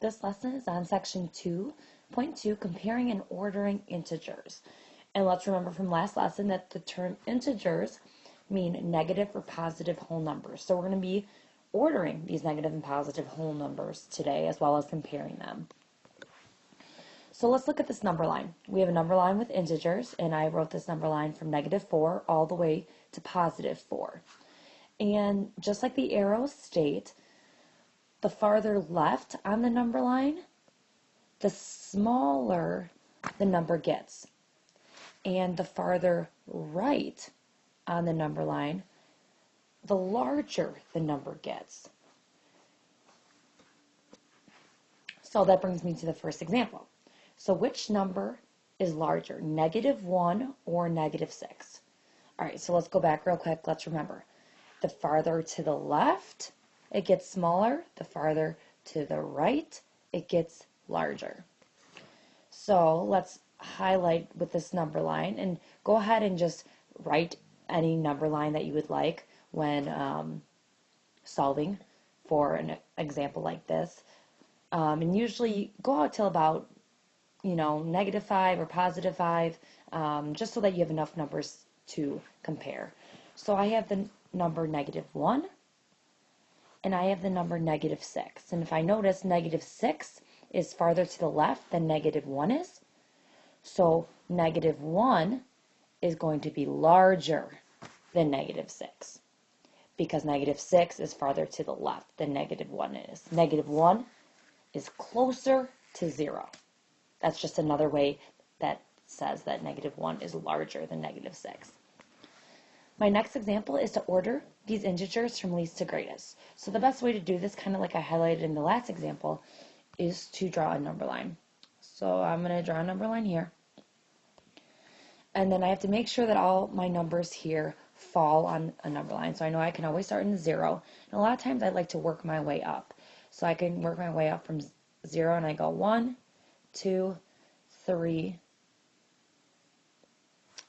This lesson is on section 2.2, comparing and ordering integers. And let's remember from last lesson that the term integers mean negative or positive whole numbers. So we're going to be ordering these negative and positive whole numbers today, as well as comparing them. So let's look at this number line. We have a number line with integers, and I wrote this number line from -4 all the way to +4. And just like the arrows state, the farther left on the number line, the smaller the number gets. And the farther right on the number line, the larger the number gets. So that brings me to the first example. So which number is larger, -1 or -6? All right, so let's go back real quick. Let's remember. The farther to the left, it gets smaller. The farther to the right, it gets larger. So let's highlight with this number line and go ahead and just write any number line that you would like when solving for an example like this. And usually go out till about, -5 or +5, just so that you have enough numbers to compare. So I have the number -1, and I have the number -6. And if I notice, -6 is farther to the left than -1 is. So -1 is going to be larger than -6, because -6 is farther to the left than -1 is. -1 is closer to 0. That's just another way that says that -1 is larger than -6. My next example is to order these integers from least to greatest. So the best way to do this, kind of like I highlighted in the last example, is to draw a number line. So I'm going to draw a number line here. And then I have to make sure that all my numbers here fall on a number line. So I know I can always start in 0. And a lot of times I like to work my way up. So I can work my way up from 0 and I go 1, 2, 3,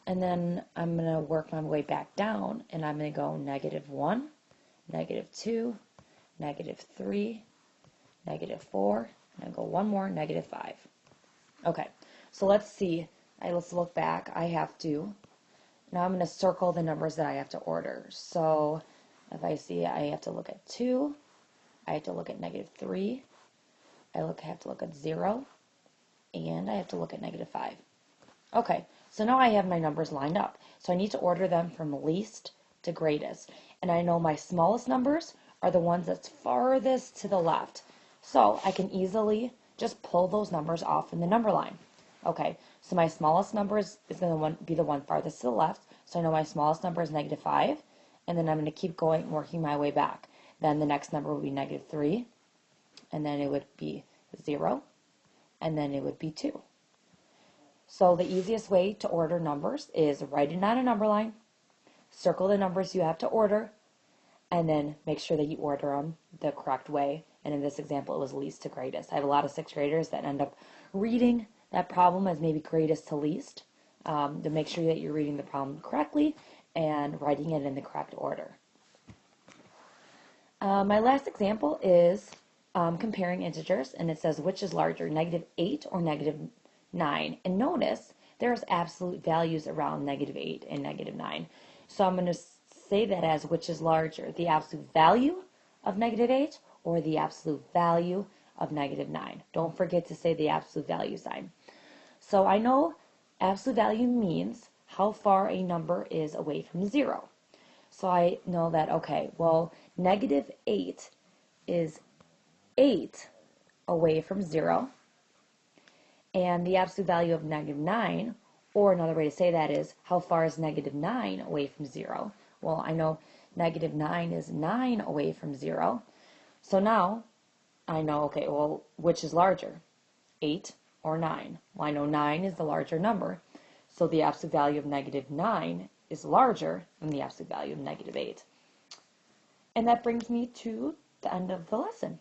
and then I'm going to work my way back down, and I'm going to go -1, -2, -3, -4, and I go one more, -5. Okay, so let's see. Let's look back. Now I'm going to circle the numbers that I have to order. So if I see I have to look at 2, I have to look at -3, I have to look at 0, and I have to look at -5. Okay, so now I have my numbers lined up. So I need to order them from least to greatest. And I know my smallest numbers are the ones that's farthest to the left. So I can easily just pull those numbers off in the number line. Okay, so my smallest number is going to be the one farthest to the left. So I know my smallest number is -5. And then I'm going to keep going, working my way back. Then the next number would be -3. And then it would be 0. And then it would be 2. So the easiest way to order numbers is write it on a number line, circle the numbers you have to order, and then make sure that you order them the correct way. And in this example, it was least to greatest. I have a lot of 6th graders that end up reading that problem as maybe greatest to least, to make sure that you're reading the problem correctly and writing it in the correct order. My last example is comparing integers, and it says which is larger, -8 or -9. And notice there's absolute values around -8 and -9. So I'm going to say that as which is larger, the absolute value of -8 or the absolute value of -9. Don't forget to say the absolute value sign. So I know absolute value means how far a number is away from 0. So I know that, okay, well, -8 is 8 away from 0. And the absolute value of -9, or another way to say that is, how far is -9 away from 0? Well, I know -9 is 9 away from 0. So now I know, okay, well, which is larger, 8 or 9? Well, I know 9 is the larger number. So the absolute value of -9 is larger than the absolute value of -8. And that brings me to the end of the lesson.